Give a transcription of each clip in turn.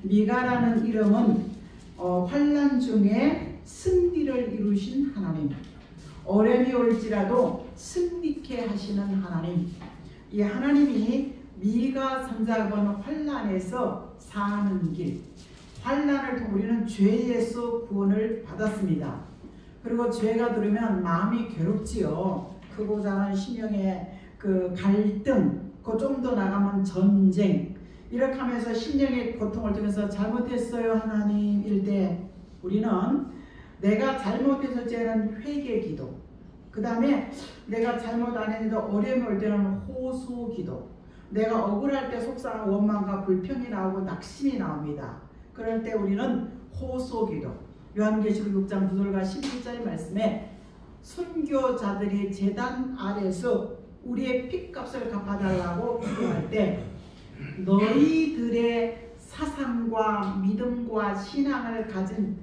미가라는 이름은 환난 중에 승리를 이루신 하나님, 어려움이 올지라도 승리케 하시는 하나님, 이 하나님이 미가 선자건 환난에서 사는 길, 환난을 통해 우리는 죄에서 구원을 받았습니다. 그리고 죄가 들으면 마음이 괴롭지요. 크고 작은 심령의 그 갈등, 그 좀 더 나가면 전쟁, 이렇게 하면서 심령의 고통을 통해서 잘못했어요 하나님 이럴 때 우리는 내가 잘못해서 죄는 회개 기도, 그 다음에 내가 잘못 안 했는데 어려움이 올 때는 호소 기도, 내가 억울할 때 속상한 원망과 불평이 나오고 낙심이 나옵니다. 그럴 때 우리는 호소 기도, 요한계시록 6장 9절과 11절 말씀에 순교자들이 제단 아래서 우리의 핏값을 갚아달라고 기도할 때 너희들의 사상과 믿음과 신앙을 가진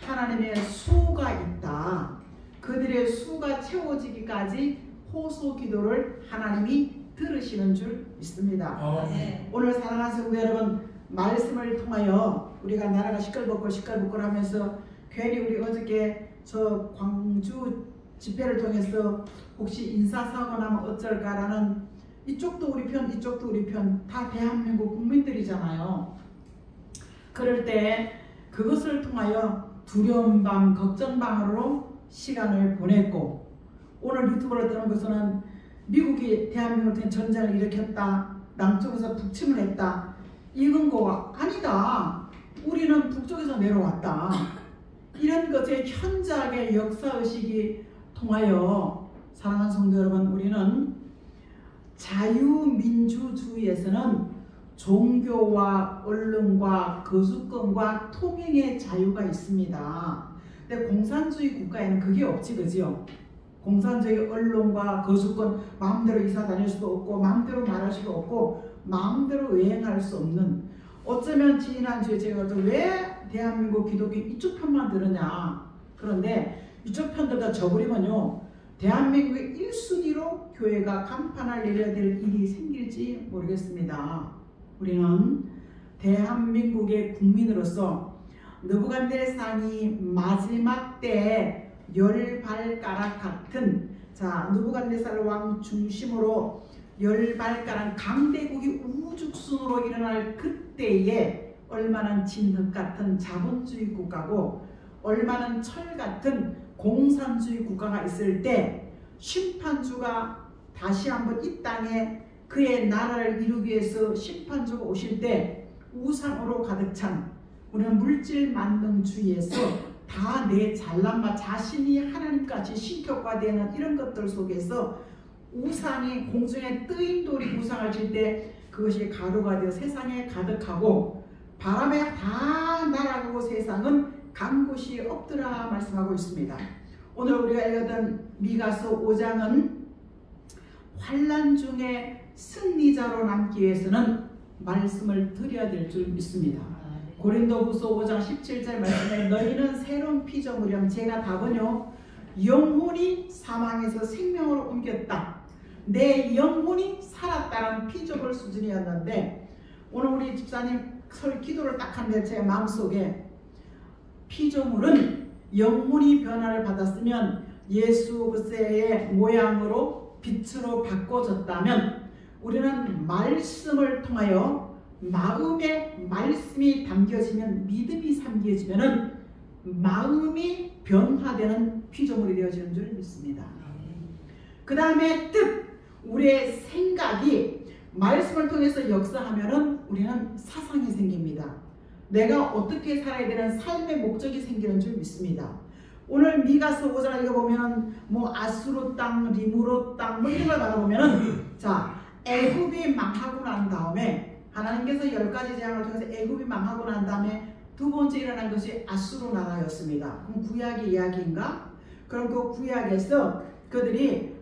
하나님의 수가 있다. 그들의 수가 채워지기까지 호소 기도를 하나님이 들으시는 줄 믿습니다. 네. 오늘 사랑하는 성도 여러분, 말씀을 통하여 우리가 나라가 시끌벅걸 하면서 괜히 우리 어저께 저 광주 집회를 통해서 혹시 인사사고 나면 어쩔까라는, 이쪽도 우리 편 이쪽도 우리 편 다 대한민국 국민들이잖아요. 그럴 때 그것을 통하여 두려운 밤 걱정 밤으로 시간을 보냈고, 오늘 유튜브를 뜨는 것은 미국이 대한민국을 통해 전쟁을 일으켰다, 남쪽에서 북침을 했다, 이건 거 아니다, 우리는 북쪽에서 내려왔다, 이런 것의 현장의 역사의식이 통하여 사랑하는 성도 여러분, 우리는 자유민주주의에서는 종교와 언론과 거주권과 통행의 자유가 있습니다. 근데 공산주의 국가에는 그게 없지, 그죠? 공산주의 언론과 거주권, 마음대로 이사 다닐 수도 없고 마음대로 말할 수도 없고 마음대로 여행할 수 없는, 어쩌면 지난주에 제가 왜 대한민국 기독교 이쪽 편만 들으냐, 그런데 이쪽 편들다 져버리면요 대한민국의 1순위로 교회가 간판을 내려야 될 일이 생길지 모르겠습니다. 우리는 대한민국의 국민으로서 느부갓네살이 마지막 때에 10발가락 같은, 자, 느부갓네살 왕 중심으로 10발가락 강대국이 우죽순으로 일어날 그때에 얼마나 진흙 같은 자본주의 국가고 얼마나 철 같은 공산주의 국가가 있을 때 심판주가 다시 한번 이 땅에 그의 나라를 이루기 위해서 심판주가 오실 때 우상으로 가득 찬, 우리는 물질 만능주의에서 다 내 잘난 맛 자신이 하나님같이 신격화되는 이런 것들 속에서 우상이 공중에 뜨인 돌이 우상을 질 때 그것이 가루가 되어 세상에 가득하고 바람에 다 날아가고 세상은 간 곳이 없더라 말씀하고 있습니다. 오늘 우리가 읽었던 미가서 5장은 환난 중에 승리자로 남기 위해서는 말씀을 드려야 될 줄 믿습니다. 고린도후서 5장 17절 말씀에 너희는 새로운 피조물이면, 제가 답은요 영혼이 사망에서 생명으로 옮겼다, 내 영혼이 살았다는 피조물 수준이었는데, 오늘 우리 집사님 기도를 딱 하는데 제 마음속에 피조물은 영혼이 변화를 받았으면 예수 그리스도의 모양으로 빛으로 바꿔졌다면, 우리는 말씀을 통하여 마음에 말씀이 담겨지면, 믿음이 삼겨지면은 마음이 변화되는 피조물이 되어지는 줄 믿습니다. 그 다음에 뜻, 우리의 생각이 말씀을 통해서 역사하면은 우리는 사상이 생깁니다. 내가 어떻게 살아야 되는 삶의 목적이 생기는 줄 믿습니다. 오늘 미가서 5장 읽어보면 뭐 아수르 땅, 리므로 땅 뭐 이런 걸 말해보면은, 자, 애굽이 망하고 난 다음에 하나님께서 10가지 재앙을 통해서 애굽이 망하고 난 다음에 두 번째 일어난 것이 아수르 나라였습니다. 그럼 구약의 이야기인가? 그럼 그 구약에서 그들이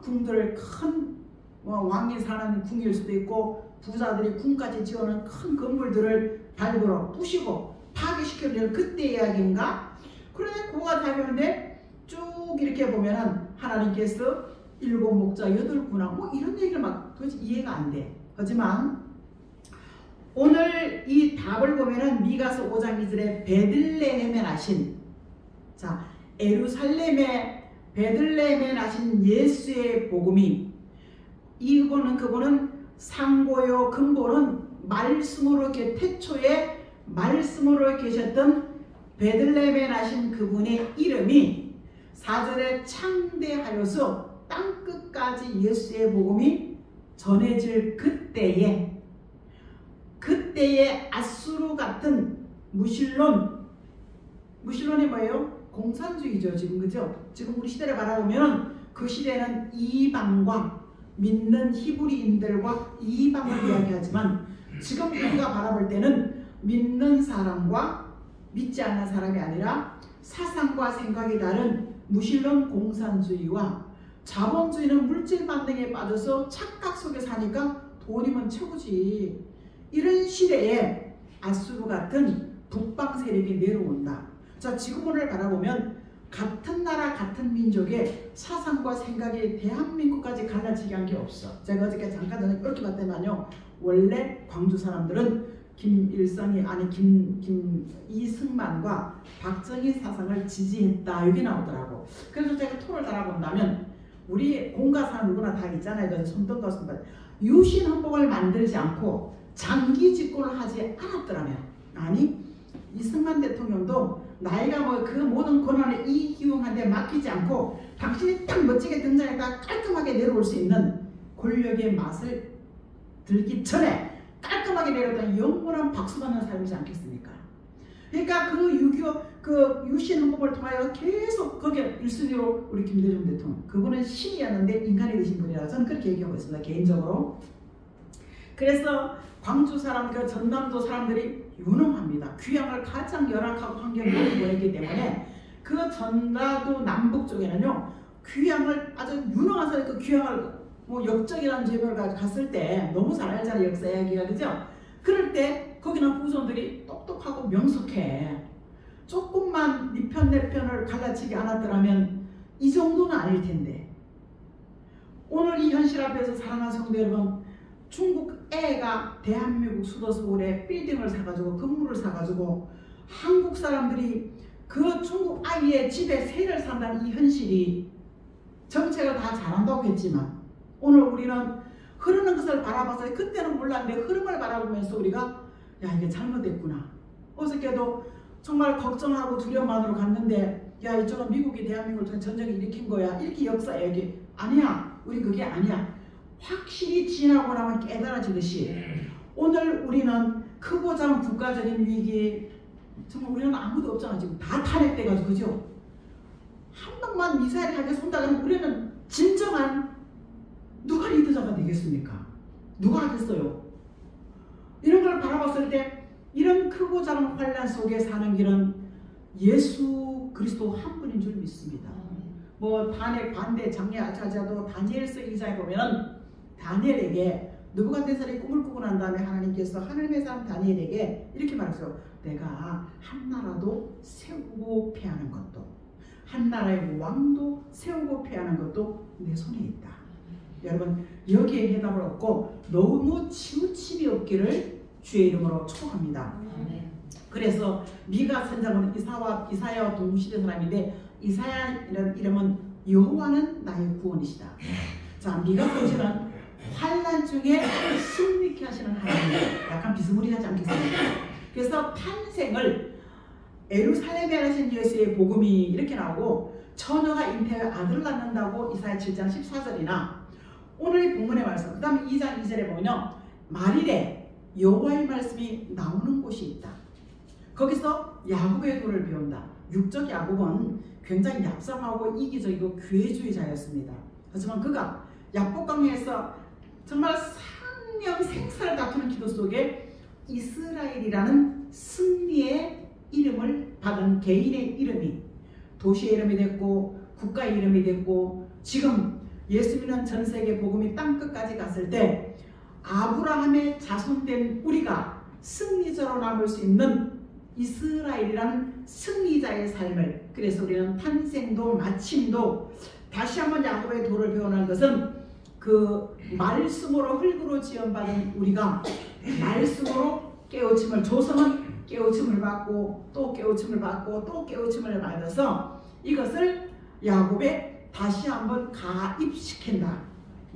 궁들을 큰 왕이 사는 궁일 수도 있고 부자들이 궁까지 지어놓은 큰 건물들을 밟으러 부시고 파괴시켜버리는 그때 이야기인가? 그런데 그거가 다르는데 쭉 이렇게 보면은 하나님께서 7 목자 8 군왕 뭐 이런 얘기를 막 도대체 이해가 안 돼. 하지만 오늘 이 답을 보면은 미가서 5장 2절에 베들레헴에 나신, 자, 예루살렘의 베들레헴에 나신 예수의 복음이, 그분은 상고요 근본은 말씀으로 태초에 말씀으로 계셨던 베들레헴에 나신 그분의 이름이 4절에 창대하여서 땅끝까지 예수의 복음이 전해질 그때에 아수르 같은 무신론이 뭐예요? 공산주의죠. 지금, 그죠? 지금 우리 시대를 바라보면 그 시대는 이방과 믿는 히브리인들과 이방을 이야기하지만, 지금 우리가 바라볼 때는 믿는 사람과 믿지 않는 사람이 아니라 사상과 생각이 다른 무신론 공산주의와 자본주의는 물질 만능에 빠져서 착각 속에 사니까 돈이면 최고지, 이런 시대에 아수르 같은 북방 세력이 내려온다. 자, 지금 오늘 바라보면 같은 나라 같은 민족의 사상과 생각이 대한민국까지 갈라지게 한 게 없어. 제가 어저께 잠깐 전에 이렇게 봤더니만요, 원래 광주 사람들은 이승만과 박정희 사상을 지지했다, 여기 나오더라고. 그래서 제가 토를 달아본다면, 우리 공가사는 누구나 다 있잖아요. 손등과 손발. 유신 헌법을 만들지 않고 장기 집권을 하지 않았더라면, 아니 이승만 대통령도 나이가 그 모든 권한을 이기용한데 맡기지 않고 당신이 딱 멋지게 등장했다가 깔끔하게 내려올 수 있는 권력의 맛을 들기 전에 깔끔하게 내려오던 영원한 박수받는 삶이지 않겠습니까? 그러니까 그 6.25 그 유신 헌법을 통하여 계속 거기에 1순위로 우리 김대중 대통령, 그분은 신이었는데 인간이 되신 분이라 저는 그렇게 얘기하고 있습니다, 개인적으로. 그래서 광주 사람, 그 전남도 사람들이 유능합니다. 귀향을 가장 열악하고 환경을 보냈기 때문에 그 전라도 남북 쪽에는요, 귀향을 아주 유능한 사람이 그 귀향을 역적이라는 제목을 갔을 때 너무 잘 알잖아요, 역사 이야기가, 그죠? 그럴 때 거기는 후손들이 똑똑하고 명석해. 조금만 네 편 내 편을 갈라치지 않았더라면 이 정도는 아닐 텐데. 오늘 이 현실 앞에서 사랑하는 성도 여러분, 중국 애가 대한민국 수도 서울에 빌딩을 사가지고 건물을 사가지고 한국 사람들이 그 중국 아이의 집에 세를 산다는 이 현실이, 정책을 다 잘한다고 했지만 오늘 우리는 흐르는 것을 바라봐서, 그때는 몰랐는데 흐름을 바라보면서 우리가 야, 이게 잘못됐구나. 어저께도 정말 걱정하고 두려움만으로 갔는데, 야, 이쪽은 미국이 대한민국을 통해 전쟁을 일으킨 거야, 이렇게 역사 얘기. 아니야, 우리 그게 아니야. 확실히 지나고 나면 깨달아지듯이 오늘 우리는 크고 작은 국가적인 위기, 정말 우리는 아무도 없잖아. 지금 다 탄핵돼가지고, 그죠? 한 명만 미사일 하게 쏜다 그러면 우리는 진정한 누가 리더자가 되겠습니까? 누가 하겠어요? 이런 걸 바라봤을 때 이런 크고 작은 환란 속에 사는 길은 예수 그리스도 한 분인 줄 믿습니다. 탄핵 반대 장례자도 다니엘서 2장에 보면 다니엘에게 느부갓네살이 꿈을 꾸고 난 다음에 하나님께서 하늘의 사람 다니엘에게 이렇게 말했어요. 내가 한 나라도 세우고 패하는 것도, 한 나라의 왕도 세우고 패하는 것도 내 손에 있다. 여러분, 여기에 해답을 얻고 너무 치우침이 없기를 주의 이름으로 축복합니다. 그래서 미가 선장은 이사야와 동시대 사람인데, 이사야라는 이름은 여호와는 나의 구원이시다. 자, 미가 선지는 환난 중에 승리케 하시는 하나님, 약간 비스무리하지 않겠습니까? 그래서 탄생을 예루살렘에 하신 예수의 복음이 이렇게 나오고, 처녀가 잉태하여 아들을 낳는다고 이사야 7장 14절이나 오늘 이 본문의 말씀, 그 다음에 2장 2절에 보면요, 말일에 여호와의 말씀이 나오는 곳이 있다. 거기서 야곱의 도를 배운다. 육적 야곱은 굉장히 얍삽하고 이기적이고 괴주의자였습니다. 하지만 그가 야복강에서 정말 생사를 다투는 기도 속에 이스라엘이라는 승리의 이름을 받은 개인의 이름이 도시의 이름이 됐고 국가의 이름이 됐고, 지금 예수 믿는 전 세계 복음이 땅끝까지 갔을 때 아브라함의 자손된 우리가 승리자로 남을 수 있는 이스라엘이라는 승리자의 삶을, 그래서 우리는 탄생도 마침도 다시 한번 야곱의 도를 배우는 것은 그 말씀으로 흙으로 지음받은 우리가 말씀으로 깨우침을, 조성은 깨우침을 받고 또 깨우침을 받고 또 깨우침을 받아서 이것을 야곱에 다시 한번 가입시킨다.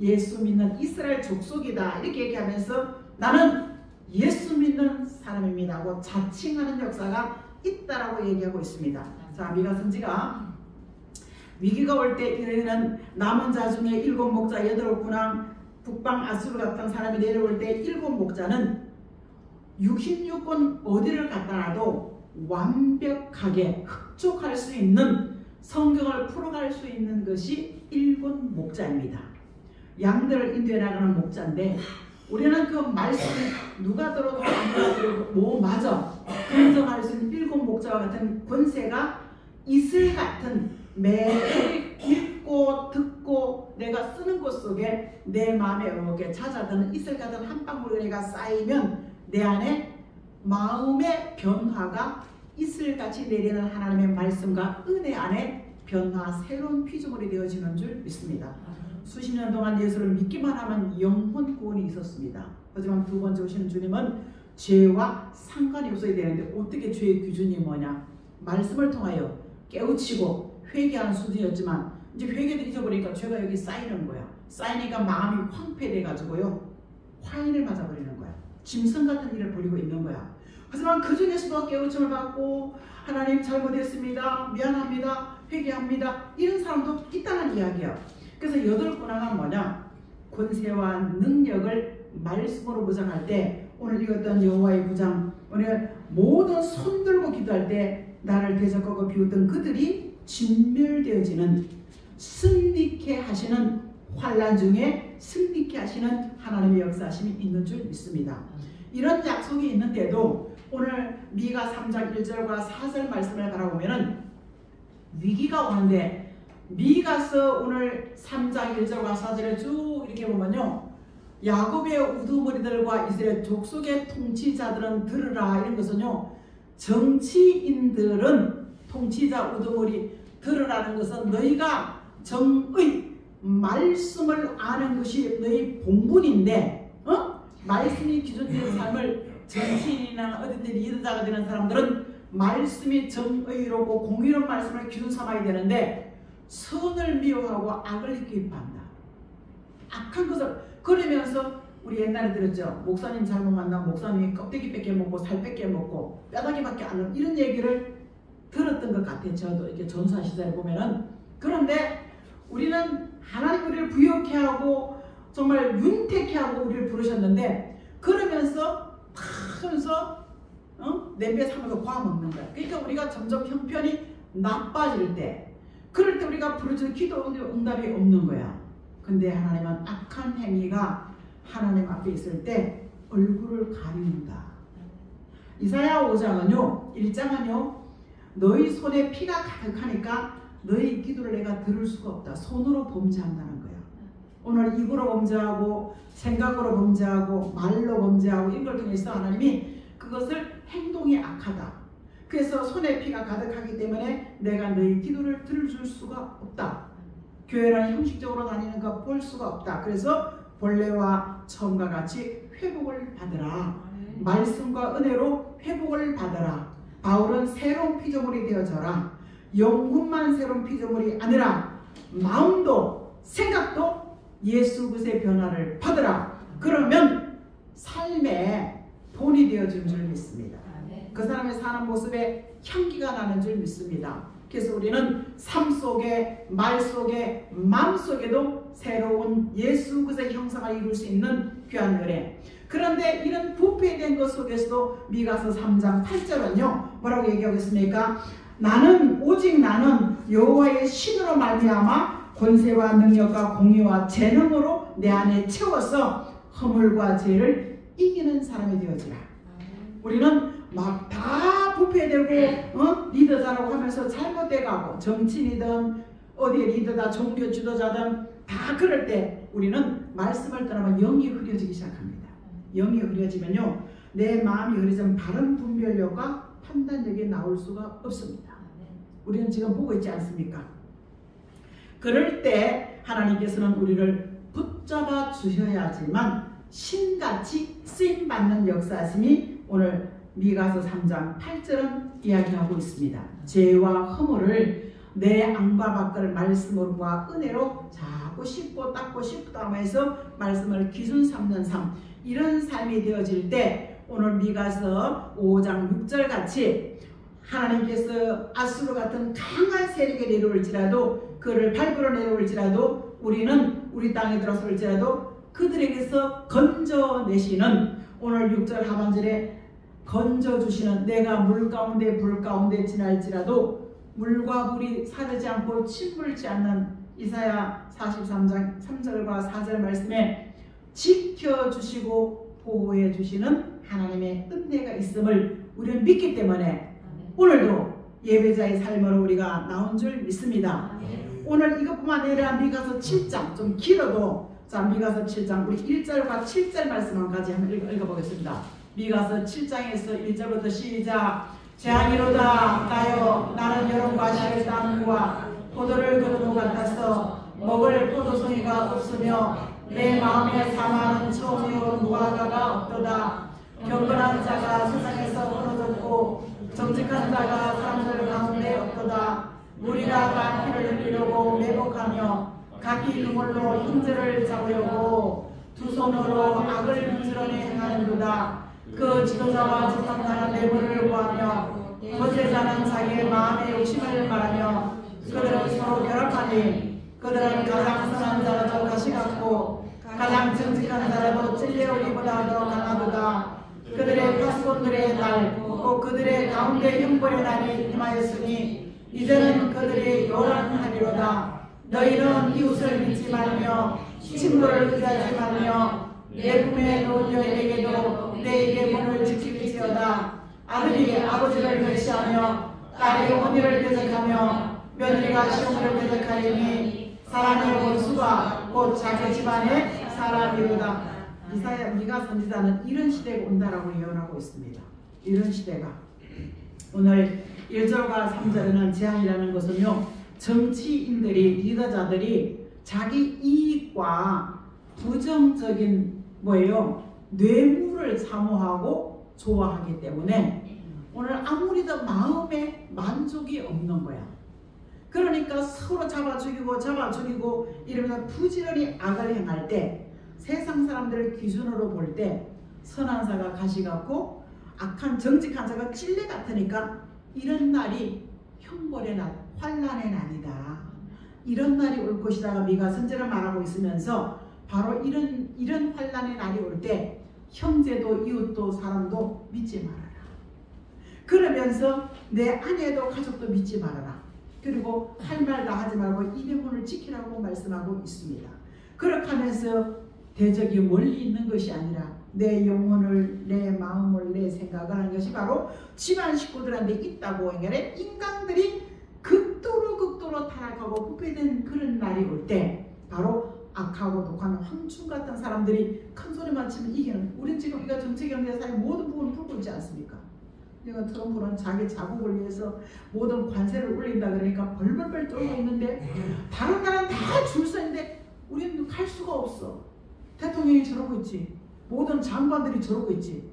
예수 믿는 이스라엘 족속이다. 이렇게 얘기하면서 나는 예수 믿는 사람입니다 하고 자칭하는 역사가 있다라고 얘기하고 있습니다. 자, 미가 선지가 위기가 올 때 이르는 남은 자 중에 7 목자 8 군왕 북방 아수르 같은 사람이 내려올 때 7 목자는 66권 어디를 갖다 놔도 완벽하게 흡족할 수 있는 성경을 풀어갈 수 있는 것이 7 목자입니다. 양들을 인도해 나가는 목자인데 우리는 그 말씀을 누가 들어도 안 들어도 뭐 맞아 긍정할 수 있는 7 목자와 같은 권세가 이슬 같은 매일 읽고 듣고 내가 쓰는 것 속에 내 마음에 이렇게 찾아드는 이슬 같은 한 방울이 내가 쌓이면 내 안에 마음의 변화가 이슬같이 내리는 하나님의 말씀과 은혜 안에 변화 새로운 피조물이 되어지는 줄 믿습니다. 수십 년 동안 예수를 믿기만 하면 영혼 구원이 있었습니다. 하지만 두 번째 오시는 주님은 죄와 상관이 없어야 되는데 어떻게 죄의 기준이 뭐냐? 말씀을 통하여 깨우치고 회개하는 수준이었지만 이제 회개도 잊어버리니까 죄가 여기 쌓이는 거야. 쌓이니까 마음이 황폐돼 가지고요 화인을 맞아버리는 거야. 짐승 같은 일을 벌이고 있는 거야. 하지만 그 중에서도 깨우침을 받고 하나님 잘못했습니다. 미안합니다. 회개합니다. 이런 사람도 있다는 이야기야. 그래서 8 군왕은 뭐냐? 권세와 능력을 말씀으로 보장할 때 오늘 읽었던 여호와의 부장 오늘 모든 손 들고 기도할 때 나를 대적하고 비웃던 그들이 진멸되어지는 승리케 하시는 환난 중에 승리케 하시는 하나님의 역사하심이 있는 줄 믿습니다. 이런 약속이 있는데도 오늘 미가 3장 1절과 4절 말씀을 바라보면 위기가 오는데 미가서 오늘 3장 1절과 4절에 쭉 이렇게 보면요 야곱의 우두머리들과 이스라엘 족속의 통치자들은 들으라 이런 것은요 정치인들은 통치자 우두머리 들으라는 것은 너희가 정의 말씀을 아는 것이 너희 본분인데 말씀이 기준되는 삶을 정치인이나 어디든 리더자가 되는 사람들은 말씀이 정의롭고 공의로운 말씀을 기준 삼아야 되는데 선을 미워하고 악을 기뻐한다. 악한 것을 그러면서 우리 옛날에 들었죠. 목사님 잘못 만나면 목사님이 껍데기 뺏겨 먹고 살 뺏겨 먹고 뼈다귀밖에 안 넣는 이런 얘기를 들었던 것 같아요. 저도 이렇게 전사 시절에 보면은. 그런데 우리는 하나님 우리를 부욕해 하고 정말 윤택해 하고 우리를 부르셨는데 그러면서 다 하면서 냄비에 삶아서 구워 먹는 거야. 그러니까 우리가 점점 형편이 나빠질 때 그럴 때 우리가 부르짖는 기도 응답이 없는 거야. 근데 하나님은 악한 행위가 하나님 앞에 있을 때 얼굴을 가린다. 이사야 5장은요 1장은요 너희 손에 피가 가득하니까 너희 기도를 내가 들을 수가 없다. 손으로 범죄한다는 거야. 오늘 입으로 범죄하고 생각으로 범죄하고 말로 범죄하고 이걸 통해서 하나님이 그것을 행동이 악하다. 그래서 손에 피가 가득하기 때문에 내가 너희 기도를 들어줄 수가 없다. 교회는 형식적으로 다니는 거 볼 수가 없다. 그래서 본래와 처음과 같이 회복을 받으라. 말씀과 은혜로 회복을 받으라. 바울은 새로운 피조물이 되어져라. 영혼만 새로운 피조물이 아니라 마음도 생각도 예수 그리스도의 변화를 받으라. 그러면 삶의 본이 되어준 줄 믿습니다. 그 사람의 사는 모습에 향기가 나는 줄 믿습니다. 그래서 우리는 삶 속에 말 속에 마음 속에도 새로운 예수 그리스도의 형상을 이룰 수 있는 귀한 은혜. 그런데 이런 부패된 것 속에서도 미가서 3장 8절은요 뭐라고 얘기하고 있습니까? 나는 오직 나는 여호와의 신으로 말미암아 권세와 능력과 공의와 재능으로 내 안에 채워서 허물과 죄를 이기는 사람이 되어지라. 우리는 막 다 부패되고 리더자라고 하면서 잘못돼가고 정치인이든 어디에 리더다 종교 지도자든 다 그럴 때 우리는 말씀을 떠나면 영이 흐려지기 시작합니다. 영이 흐려지면요 내 마음이 흐려지면 바른 분별력과 판단력이 나올 수가 없습니다. 우리는 지금 보고 있지 않습니까? 그럴 때 하나님께서는 우리를 붙잡아 주셔야지만 신같이 쓰임받는 역사심이 오늘 미가서 3장 8절은 이야기하고 있습니다. 죄와 허물을 내 안과 밖을 말씀으로와 은혜로 자꾸 씹고 닦고 씹고 닦아서 말씀을 기준 삼는 삶, 이런 삶이 되어질 때 오늘 미가서 5장 6절 같이 하나님께서 아수르 같은 강한 세력에 내려올지라도 그를 밟으러 내려올지라도 우리는 우리 땅에 들어설지라도 그들에게서 건져내시는, 오늘 6절 하반절에 건져주시는, 내가 물 가운데 불 가운데 지날지라도 물과 불이 사르지 않고 침몰지 않는 이사야 43장 3절과 4절 말씀에 지켜주시고 보호해주시는 하나님의 은혜가 있음을 우리는 믿기 때문에 오늘도 예배자의 삶으로 우리가 나온 줄 믿습니다. 오늘 이것뿐만 아니라 미가서 7장, 좀 길어도 자, 미가서 7장 우리 1절과 7절 말씀만 같이 한번 읽어보겠습니다. 미가서 7장에서 1절부터 시작. 재앙이로다 나여 나는 여름과 시의 땀과 포도를 거둔 것 같아서 먹을 포도송이가 없으며 내 마음에 사망은 처음이요 무화과가 없도다. 경건한 자가 세상에서 끊어졌고 정직한 자가 사람들 가운데 없도다. 무리가 다 피를 흘리려고 매복하며 각기 그물로 형제를 잡으려고 두 손으로 악을 부지런히 행하는도다. 그 지도자와 지상자는 뇌물을 구하며 거제자는 자기의 마음의 욕심을 말하며 그들은 서로 결합하니 그들은 가장 선한 자라도 가시 같고 가장 정직한 자라도 찔레오리보다 더 강하도다. 그들의 파수꾼들의 날 곧 그들의 가운데 형벌의 날이 임하였으니 이제는 그들이 요란하리로다. 너희는 이웃을 믿지 말며 친구를 의지하지 말며 내 품에 놓은 여인에게도 내게 문을 지키지어다. 아들이 아버지를 멸시하며 딸이 어머니를 대적하며 며느리가 시어머니를 대적하리니 사람의 원수가 곧 자기 집안의 사람이로다. 이사야 미가 선지자는 이런 시대가 온다라고 예언하고 있습니다. 이런 시대가 오늘 1절과 3절에는 재앙이라는 것은요, 정치인들이, 리더자들이 자기 이익과 부정적인 뭐예요? 뇌물을 사모하고 좋아하기 때문에 오늘 아무리 더 마음에 만족이 없는 거야. 그러니까 서로 잡아 죽이고 이러면서 부지런히 악을 행할 때 세상 사람들을 기준으로 볼 때 선한 자가 가시 같고 악한 정직한 자가 찔레 같으니까 이런 날이 형벌의 날, 환난의 날이다. 이런 날이 올 것이다가 미가 선지를 말하고 있으면서 바로 이런 환난의 날이 올 때 형제도 이웃도 사람도 믿지 말아라. 그러면서 내 아내도 가족도 믿지 말아라. 그리고 할 말 다 하지 말고 입의 문을 지키라고 말씀하고 있습니다. 그렇게 하면서 대적이 멀리 있는 것이 아니라 내 영혼을, 내 마음을, 내 생각을 하는 것이 바로 집안 식구들한테 있다고 하니까 인간들이 극도로 타락하고 부패된 그런 날이 올 때 바로 악하고 독한 황충 같은 사람들이 큰 소리만 치면 이기는, 우린 지금 이거 정치경제사의 모든 부분을 풀고 있지 않습니까? 내가 트럼프는 자기 자국을 위해서 모든 관세를 올린다 그러니까 벌벌벌 떨고 있는데 다른 나라는 다 줄 서 있는데 우리는 갈 수가 없어. 대통령이 저러고 있지. 모든 장관들이 저러고 있지.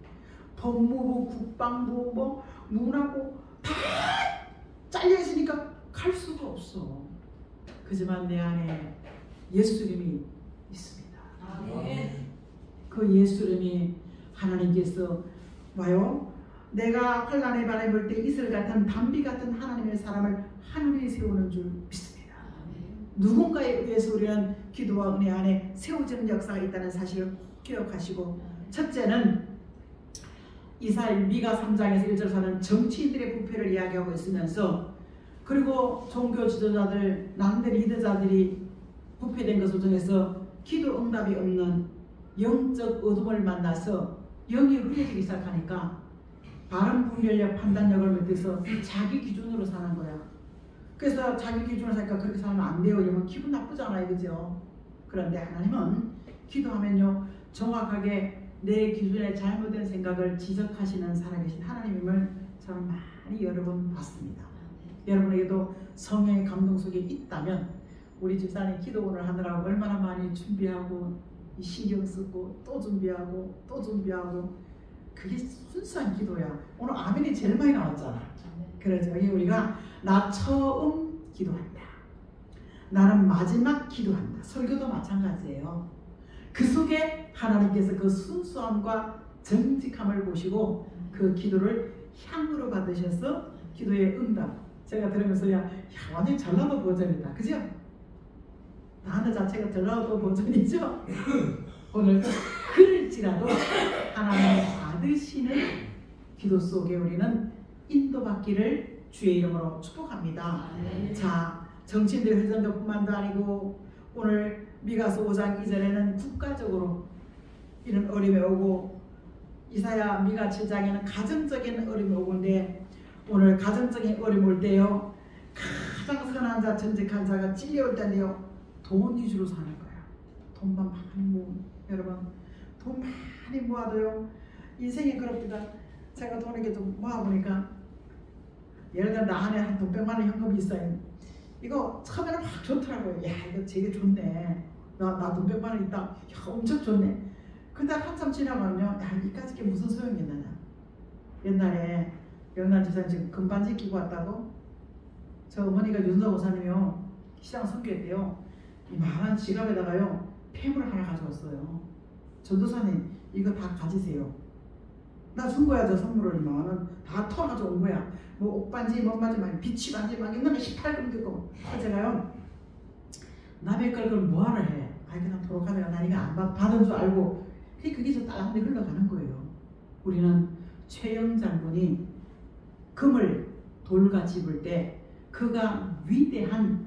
법무부, 국방부, 뭐 문화부 다 잘려 있으니까 갈 수가 없어. 그지만 내 안에 예수님이 있습니다. 그 예수님이 하나님께서 와요. 내가 환난의 바람이 불 때 이슬 같은 담비 같은 하나님의 사람을 하늘에 세우는 줄 믿습니다. 누군가에 의해서 우리는 기도와 은혜 안에 세워지는 역사가 있다는 사실을 꼭 기억하시고, 첫째는 미가 3장에서 1절에서는 정치인들의 부패를 이야기하고 있으면서, 그리고 종교 지도자들, 남들 리더자들이 부패된 것을 통해서 기도 응답이 없는 영적 어둠을 만나서 영이 흐려지기 시작하니까 바른 분별력, 판단력을 못해서 자기 기준으로 사는 거야. 그래서 자기 기준으로 사니까 그렇게 살면 안 돼요. 이러면 기분 나쁘잖아요. 그죠? 그런데 하나님은 기도하면요, 정확하게 내 기준에 잘못된 생각을 지적하시는 살아계신 하나님임을 저는 많이 여러 번 봤습니다. 여러분에게도 성령의 감동 속에 있다면, 우리 집사님 기도원을 하느라고 얼마나 많이 준비하고 신경 쓰고 또 준비하고 그게 순수한 기도야. 오늘 아멘이 제일 많이 나왔잖아. 그래서 여기 우리가 나 처음 기도한다. 나는 마지막 기도한다. 설교도 마찬가지예요. 그 속에 하나님께서 그 순수함과 정직함을 보시고 그 기도를 향으로 받으셔서 기도의 응답. 제가 들으면서 야 완전히 전라도 버전이다. 그죠? 단어 자체가 전라도 버전이죠? 오늘 그럴지라도 하나님의 받으시는 기도 속에 우리는 인도받기를 주의 이름으로 축복합니다. 자, 정치인들 회전도뿐만도 아니고 오늘 미가서 5장 2절에는 국가적으로 이런 어려움이 오고 이사야 미가 7장에는 가정적인 어려움이 오는데 오늘 가정적인 어려움 올 때요 가장 선한 자 정직한 자가 찔려올 때인데요 돈 위주로 사는 거야. 돈만 많이 모으는 여러분 돈 많이 모아도요 인생이 그렇습니다. 제가 돈 이렇게 좀 모아보니까 예를 들어 나 안에 한 돈 100만 원 현금이 있어요. 이거 처음에는 막 좋더라고요. 야 이거 되게 좋네. 나 돈 100만 원 있다. 야 엄청 좋네. 근데 한참 지나가면 야 이까짓 게 무슨 소용이 있느냐. 옛날에 영남 지사님 지금 금반지 끼고 왔다고? 저 어머니가 윤서 고사님이요 시장 선교했대요. 이만한 지갑에다가요 폐물을 하나 가져왔어요. 전도사님 이거 다 가지세요. 나 준 거야. 저 선물을 이만은 다 털어가지고 온 거야. 뭐 옷반지 뭔반지 막 비치 반지 막 있는 거 18금 듣고 제가요 남의 걸 그걸 뭐하러 해. 아이 그냥 도로카메라 나 이거 안 받은 줄 알고 그게 저 딸한테 흘러가는 거예요. 우리는 최영 장군이 금을 돌과 집을 때 그가 위대한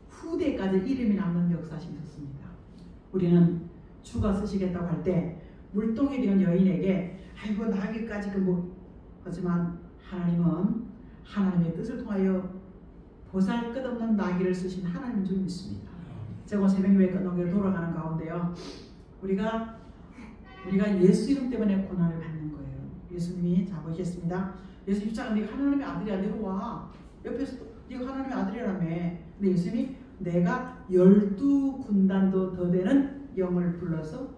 후대까지 이름이 남는 역사시켰습니다. 우리는 주가 쓰시겠다고 할 때 물동이 된 여인에게 아이고 나에게까지 그 뭐 하지만 하나님은 하나님의 뜻을 통하여 보잘것없는 나귀를 쓰신 하나님인 줄 믿습니다. 제가 새벽예배 끝나고 돌아가는 가운데요 우리가 예수 이름 때문에 고난을 받는 거예요. 예수님이 자 보시겠습니다. 예수 입장은 네가 하나님의 아들이야. 내려와. 옆에서 네가 하나님의 아들이라며. 근데 예수님이 내가 12군단도 더 되는 영을 불러서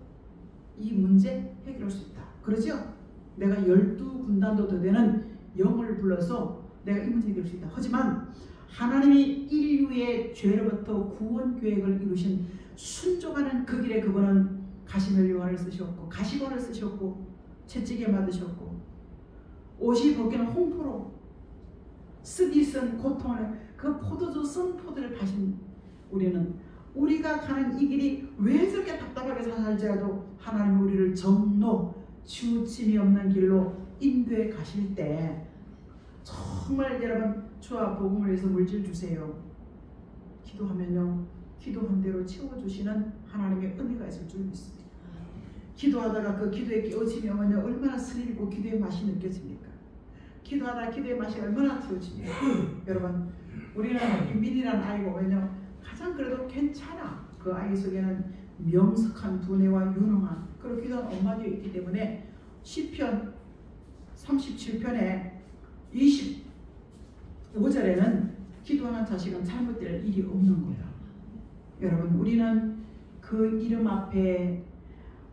이 문제 해결할 수 있다. 그러죠? 내가 12군단도 더 되는 영을 불러서 내가 이 문제 해결할 수 있다. 하지만 하나님이 인류의 죄로부터 구원 계획을 이루신 순종하는 그 길에 그분은 가시멜리원을 쓰셨고 가시관을 쓰셨고 채찍에 맞으셨고 옷이 벗기는 홍포로 쓰디 쓴 고통을 그 포도주 쓴 포도를 파신 우리는 우리가 가는 이 길이 왜 저렇게 답답하게 살지라도 하나님 우리를 정로 치우침이 없는 길로 인도해 가실 때 정말 여러분 주와 복음을 위해서 물질 주세요. 기도하면요 기도한 대로 채워주시는 하나님의 은혜가 있을 줄 믿습니다. 기도하다가 그 기도에 깨어짐이 오면요 얼마나 스릴 있고 기도의 맛이 느껴집니까? 기도하다 기도의 맛이 얼마나 채워집니까? 여러분 우리는 민이라는 아이가 오면요 가장 그래도 괜찮아. 그 아이 속에는 명석한 두뇌와 유능한 그런 기도한 엄마도 있기 때문에 시편 37편에 25절에는 기도하는 자식은 잘못될 일이 없는 거예요. 여러분 우리는 그 이름 앞에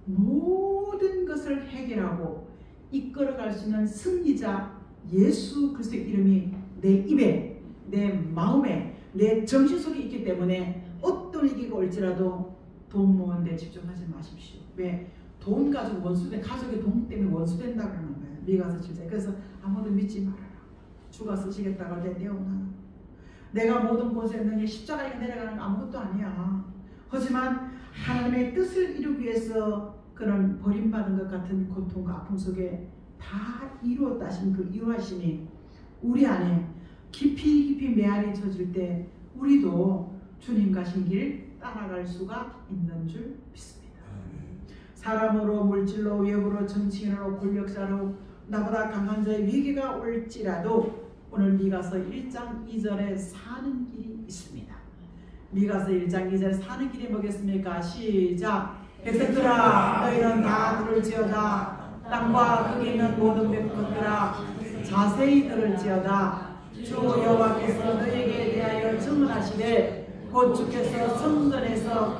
모든 것을 해결하고 이끌어갈 수 있는 승리자 예수 그리스도의 이름이 내 입에 내 마음에 내 정신 속에 있기 때문에 어떤 위기가 올지라도 돈 모으는 데 집중하지 마십시오. 왜? 돈 가지고 원수된 가족이 돈 때문에 원수된다고 하는 거예요. 미가서 7장. 그래서 아무도 믿지 말아라. 주가 쓰시겠다고 할 때 내어오나 내가 모든 곳에 있는 십자가에 내려가는 거 아무것도 아니야. 하지만 하나님의 뜻을 이루기 위해서 그런 버림받은 것 같은 고통과 아픔 속에 다 이루었다신 그 이루하심이 우리 안에 깊이 메아리 쳐질 때 우리도 주님 가신 길 따라갈 수가 있는 줄 믿습니다. 사람으로 물질로 외부로 정치인으로 권력자로 나보다 강한 자의 위기가 올지라도 오늘 미가서 1장 2절에 사는 길이 있습니다. 미가서 1장 2절에 사는 길이 뭐겠습니까? 시작! 백성들아 너희는 다 들을지어다. 땅과 거기 있는 모든 백성들아 자세히 들을지어다. 주 여호와께서 너희에게 대하여 증언하시되 곧 주께서 성전에서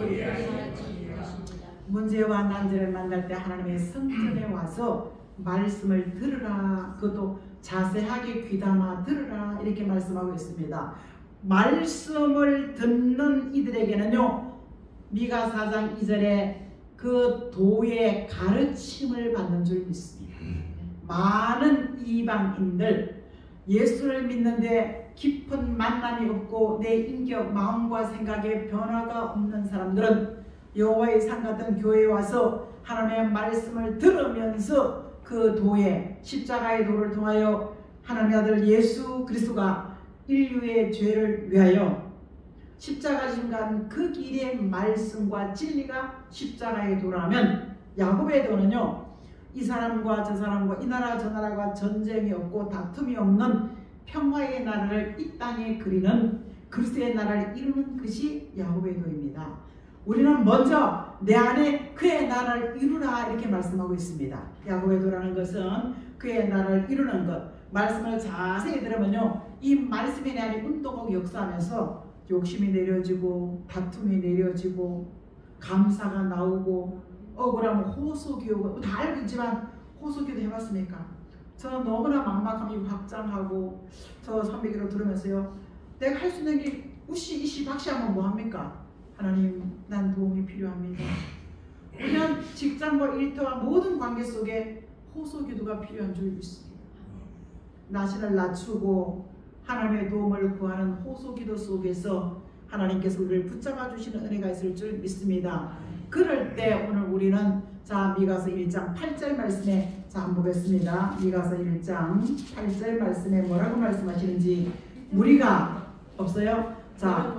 문제와 난제를 만날 때 하나님의 성전에 와서 말씀을 들으라. 그것도 자세하게 귀담아 들으라. 이렇게 말씀하고 있습니다. 말씀을 듣는 이들에게는요, 미가 4장 2절에 그 도의 가르침을 받는 줄 믿습니다. 많은 이방인들, 예수를 믿는데 깊은 만남이 없고 내 인격, 마음과 생각에 변화가 없는 사람들은 여호와의 산 같은 교회에 와서 하나님의 말씀을 들으면서 그 도의 십자가의 도를 통하여 하나님의 아들 예수 그리스도가 인류의 죄를 위하여 십자가 지간 그 길의 말씀과 진리가 십자가의 도라면, 야곱의 도는요, 이 사람과 저 사람과 이 나라 저 나라가 전쟁이 없고 다툼이 없는 평화의 나라를 이 땅에 그리는 그리스도의 나라를 이루는 것이 야곱의 도입니다. 우리는 먼저 내 안에 그의 나라를 이루라 이렇게 말씀하고 있습니다. 야곱의 도라는 것은 그의 나라를 이루는 것. 말씀을 자세히 들으면요, 이 말씀이 내 안에 운동하고 역사하면서 욕심이 내려지고 다툼이 내려지고 감사가 나오고 억울하면 호소기도 다 알고 있지만 호소기도 해봤습니까? 저는 너무나 막막함이 확장하고 저 선배기로 들으면서요, 내가 할 수 있는 게 우시 이시 박시 하면 뭐합니까? 하나님, 난 도움이 필요합니다. 그냥 직장과 일터와 모든 관계 속에 호소기도가 필요한 줄 믿습니다. 나신을 낮추고 하나님의 도움을 구하는 호소기도 속에서 하나님께서 우리를 붙잡아 주시는 은혜가 있을 줄 믿습니다. 그럴 때 오늘 우리는 자 미가서 1장 8절 말씀에 자 한번 보겠습니다. 미가서 1장 8절 말씀에 뭐라고 말씀하시는지. 무리가 없어요? 자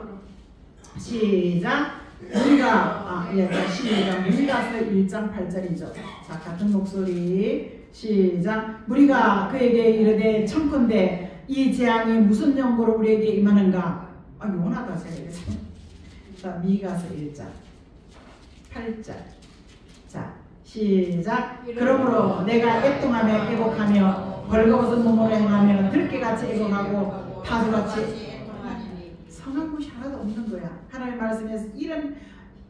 시작. 무리가 시작. 미가서 1장 8절이죠. 자 같은 목소리 시작. 무리가 그에게 이르되 청컨대 이 재앙이 무슨 연고로 우리에게 임하는가. 요나다 세계에서. 자 미가서 1장 8절. 자 시작. 그러므로 내가 애통하며 애곡하며 벌거벗은 몸으로 행하며 들깨같이 애곡하고 파도같이 성한 곳이 하나도 없는 거야. 하나님의 말씀에서 이런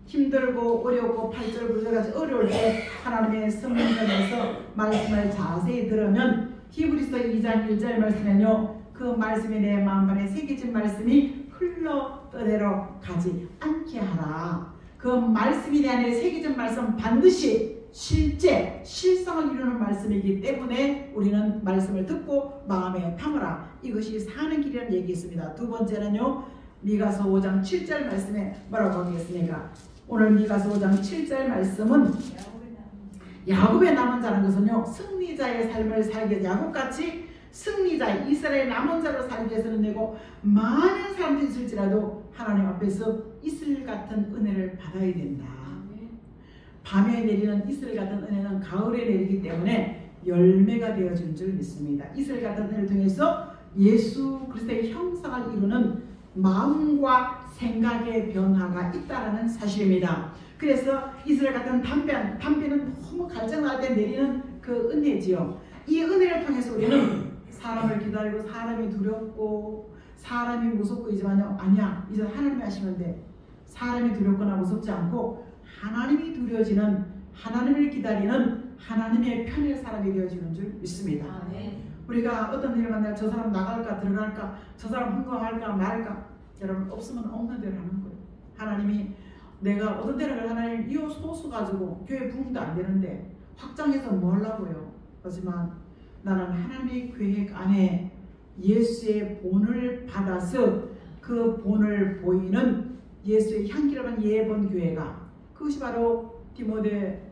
힘들고 어렵고 8절 9절까지 어려울 때 하나님의 성경에서 말씀을 자세히 들으면 히브리서 2장 1절 말씀에는요, 그 말씀이 내 마음간에 새겨진 말씀이 흘러 떠내려 가지 않게 하라. 그 말씀이 내 안에 새겨진 말씀 반드시 실제 실상을 이루는 말씀이기 때문에 우리는 말씀을 듣고 마음에 담으라. 이것이 사는 길이라는 얘기 있습니다. 두 번째는요, 미가서 5장 7절 말씀에 뭐라고 하겠습니까? 오늘 미가서 5장 7절 말씀은 야곱의 남은 자라는 것은요, 승리자의 삶을 살기 위해서, 야곱같이 승리자 이스라엘 남은 자로 살기 위해서는 되고, 많은 사람들이 있을지라도 하나님 앞에서 이슬 같은 은혜를 받아야 된다. 밤에 내리는 이슬 같은 은혜는 가을에 내리기 때문에 열매가 되어줄 줄 믿습니다. 이슬 같은 은혜를 통해서 예수 그리스도의 형상을 이루는 마음과 생각의 변화가 있다는 사실입니다. 그래서 이스라엘 같은 담배는 너무 갈증날 때 내리는 그 은혜지요. 이 은혜를 통해서 우리는 사람을 기다리고 사람이 두렵고 사람이 무섭고 이지만요, 아니야, 이제 하나님이 하시면 돼. 사람이 두렵거나 무섭지 않고 하나님이 두려워지는, 하나님을 기다리는 하나님의 편의 사람이 되어지는 줄 믿습니다. 우리가 어떤 일을 만나면 저 사람 나갈까 들어갈까, 저 사람 흥건할까 말까, 여러분 없으면 없는 대로 하는 거예요. 하나님이 내가 어떤 때는 하나님 이 소수 가지고 교회 부흥도 안 되는데 확장해서 뭐 하려고요. 하지만 나는 하나님의 계획 안에 예수의 본을 받아서 그 본을 보이는 예수의 향기로운 예본 교회가, 그것이 바로 디모데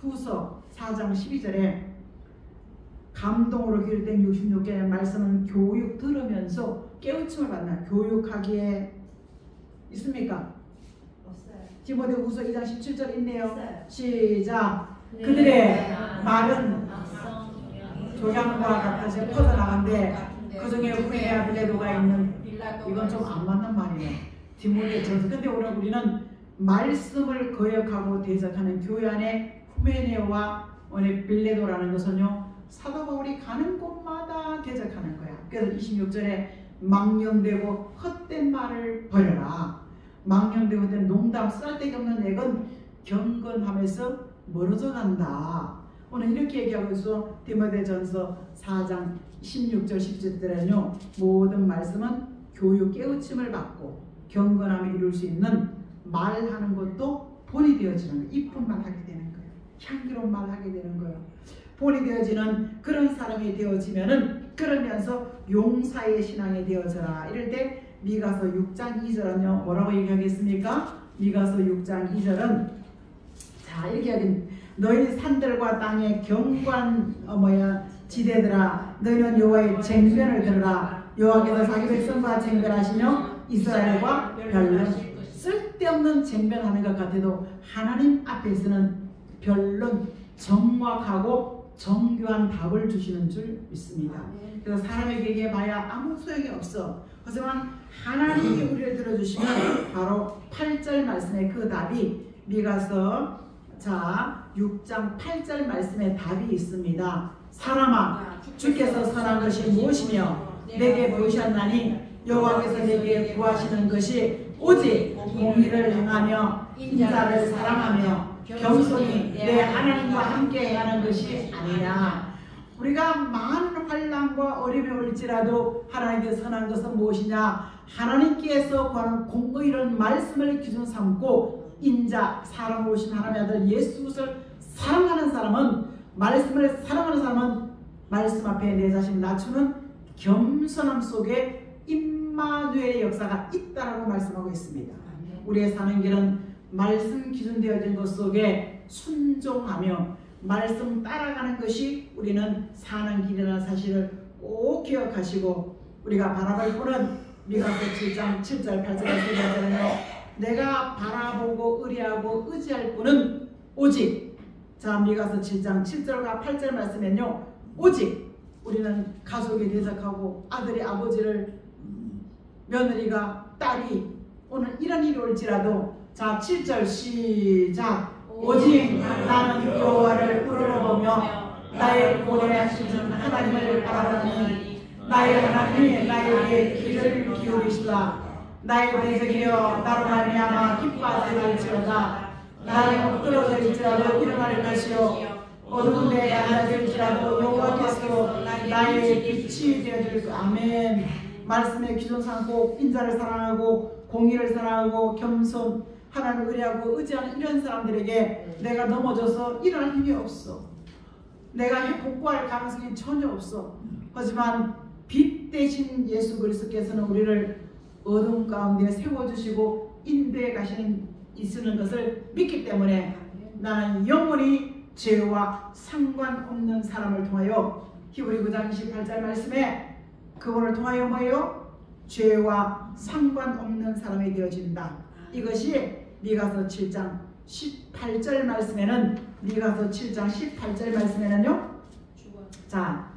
후서 4장 12절에 감동으로 기록된 66개의 말씀은 교육 들으면서 깨우침을 받나. 교육하기에 있습니까? 없어요. 디모데 후서 2장 17절 있네요. 없어요. 시작. 그들의 말은 조량과 같아서 퍼져나간데 그 중에 후메네와 빌레도가 있는, 이건 좀 안 맞는 말이에요. 디모데 전서. 근데 오늘 우리는 말씀을 거역하고 대적하는 교회 안에 후메네와 빌레도라는 것은요, 사도 바울이 가는 곳마다 대적하는 거야. 그래서 26절에 망령되고 헛된 말을 버려라. 망령되고 헛된 농담, 쓸데기 없는 액은 경건하면서 멀어져 간다. 오늘 이렇게 얘기하고 있어. 디모데전서 4장 16절 17절에는요. 모든 말씀은 교육 깨우침을 받고 경건함을 이룰 수 있는 말하는 것도 본이 되어지는 거예요. 이쁜 말 하게 되는 거예요. 향기로운 말 하게 되는 거예요. 본이 되어지는 그런 사람이 되어지면은 그러면서 용사의 신앙이 되어져라. 이럴 때 미가서 6장 2절은요. 뭐라고 얘기하겠습니까? 미가서 6장 2절은 자 이렇게 하긴 너희 산들과 땅의 경관 지대들아 너희는 여호와의 쟁변을 들으라. 여호와께서 자기 백성과 쟁변하시며 이스라엘과 변론. 쓸데없는 쟁변하는 것 같아도 하나님 앞에서는 변론 정확하고 정교한 답을 주시는 줄 믿습니다. 그래서 사람에게 얘기해봐야 아무 소용이 없어. 하지만 하나님이 우리를 들어주시면 바로 8절 말씀의 그 답이 미가서 자 6장 8절 말씀에 답이 있습니다. 사람아 주께서 선한 것이 무엇이며 내게 보이셨나니 여호와께서 내게 구하시는 것이 오직 공의를 행하며 인자를 사랑하며 겸손히 내 하나님과 함께 행하는 것이 아니냐. 우리가 많은 환난과 어려움이 올지라도 하나님께서 선한 것은 무엇이냐. 하나님께서 구하는 공의를 말씀을 기준 삼고 인자 사랑으로 오신 하나님의 아들 예수 그리스도를 사랑하는 사람은 말씀을 사랑하는 사람은 말씀 앞에 내 자신을 낮추는 겸손함 속에 임마누엘의 역사가 있다라고 말씀하고 있습니다. 우리의 사는 길은 말씀 기준되어진 것 속에 순종하며 말씀 따라가는 것이 우리는 사는 길이라는 사실을 꼭 기억하시고 우리가 바라볼 분은 미가서 7장 7절 8절에 쓰여있잖아요. 내가 바라보고 의뢰하고 의지할 분은 오직 자 미가서 7장 7절과 8절 말씀에는요. 오직 우리는 가족이 대적하고 아들이 아버지를 며느리가 딸이 오늘 이런 일이 올지라도 자 7절 시작 오직 나는 여호와를 우러러보며 나의 고뇌하시는 하나님을 바라보니 나의 하나님이 나에게 귀를 기울이시라. 나의 대적이여 나로 말미암아 기뻐하실지어다. 나의 엎드러질지라도 일어날 것이요 어두운 데에 앉아질지라도 여호와께서 나의 빛이 되어줄 아멘. 말씀의 기준 삼고 인자를 사랑하고 공의를 사랑하고 겸손 하나님을 의뢰하고 의지하는 이런 사람들에게 내가 넘어져서 일어날 힘이 없어. 내가 복구할 가능성이 전혀 없어. 하지만 빛 대신 예수 그리스도께서는 우리를 어둠 가운데 세워주시고 인도해 가시는 있는 것을 믿기 때문에 나는 영원히 죄와 상관없는 사람을 통하여 히브리 9장 28절 말씀에 그분을 통하여 뭐예요? 죄와 상관없는 사람이 되어진다. 이것이 미가서 7장 18절 말씀에는 미가서 7장 18절 말씀에는요. 자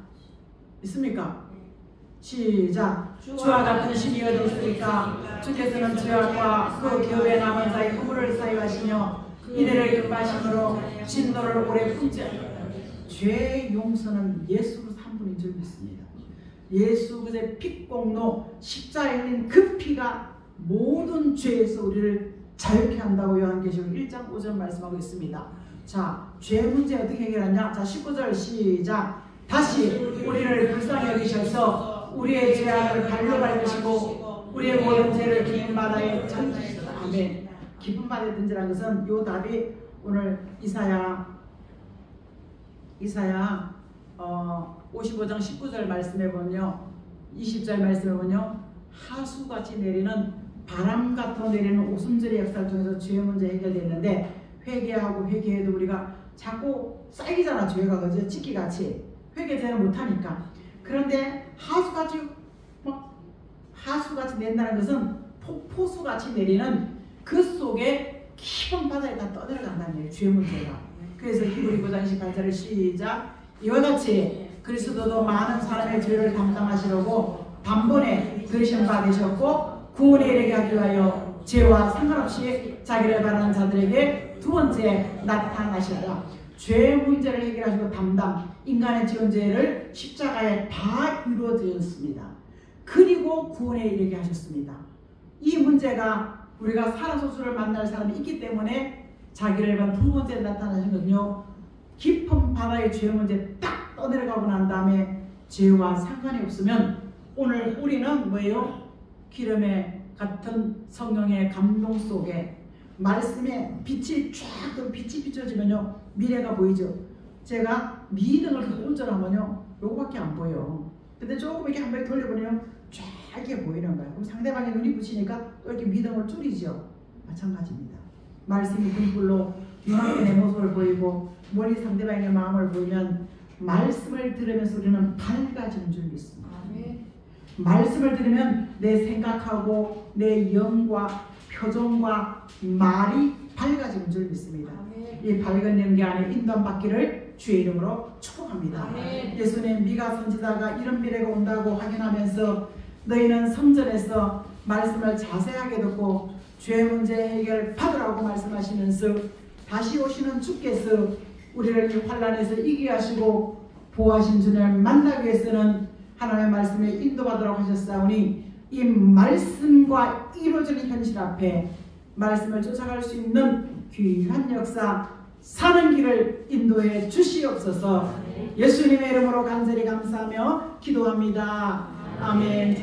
있습니까? 시작. 주와 같은 신이 어디 있으리까? 주께서는 죄악과 그 교회 남은 자의 허물을 사유하시며 이들을 기뻐하심으로 진노를 오래 품지 않는다. 죄 용서는 예수로 한 분인 줄 믿습니다. 예수 그의 핏공로 십자가에 흘린 그 피가 모든 죄에서 우리를 자유케 한다고 요한계시록 1장 5절 말씀하고 있습니다. 자, 죄 문제 어떻게 해결하냐? 자, 19절 시작. 다시 우리를 불쌍히 여기셔서 우리의 죄악을 발로 밟으시고 우리의 모든 죄를 긴 바다에 던지시다. 아멘. 깊은 바다에 던지라는 것은 요 답이 오늘 이사야 55장 19절 말씀해 보면요. 20절 말씀해 보면요. 하수같이 내리는 바람 같아 내리는 오순절의 역사를 통해서 죄의 문제 해결되는데 회개하고 회개해도 우리가 자꾸 쌓이잖아. 죄가 그죠? 찌끼같이 회개제를 못하니까. 그런데 하수같이 낸다는 것은 폭포수같이 내리는 그 속에 깊은 바다에 다 떠내려간다는 얘기예요. 죄의 문제가. 그래서 히브리 9장 28절을 시작. 이와 같이 그리스도도 많은 사람의 죄를 담당하시려고 단번에 들으신 바 되셨고 구원에 이르게 하기 위하여 죄와 상관없이 자기를 바라는 자들에게 두 번째 나타나시라. 죄 문제를 해결하시고 담당 인간의 지은 죄를 십자가에 다 이루어드렸습니다. 그리고 구원에 이르게 하셨습니다. 이 문제가 우리가 살아서 주를 만날 사람이 있기 때문에 자기를 본 두 번째 나타나신 것은요, 깊은 바다의 죄 문제 딱 떠내려가고 난 다음에 죄와 상관이 없으면 오늘 우리는 뭐예요? 기름에 같은 성령의 감동 속에 말씀에 빛이 쫙 빛이 비춰지면요, 미래가 보이죠. 제가 미등을 그 운전하면요, 요거밖에 안 보여. 근데 조금 이렇게 한 번 돌려보면 쫙 이렇게 보이는 거예요. 그럼 상대방의 눈이 부시니까 또 이렇게 미등을 줄이죠. 마찬가지입니다. 말씀이 등불로 눈앞에 내 모습을 보이고 머리 상대방의 마음을 보이면 말씀을 들으면서 우리는 밝아지는 줄 믿습니다. 말씀을 들으면 내 생각하고 내 영과 표정과 말이 밝아지는 줄 믿습니다. 이 밝은 연기 안에 인도받기를 주의 이름으로 축복합니다. 예수님, 미가 선지자가 이런 미래가 온다고 확인하면서 너희는 성전에서 말씀을 자세하게 듣고 죄 문제 해결 받으라고 말씀하시면서 다시 오시는 주께서 우리를 이 환난에서 이기게 하시고 보호하신 주님을 만나기 위해서는 하나님의 말씀에 인도받으라고 하셨사오니 이 말씀과 이루어지는 현실 앞에 말씀을 쫓아갈 수 있는 귀한 역사, 사는 길을 인도해 주시옵소서. 예수님의 이름으로 간절히 감사하며 기도합니다. 아멘.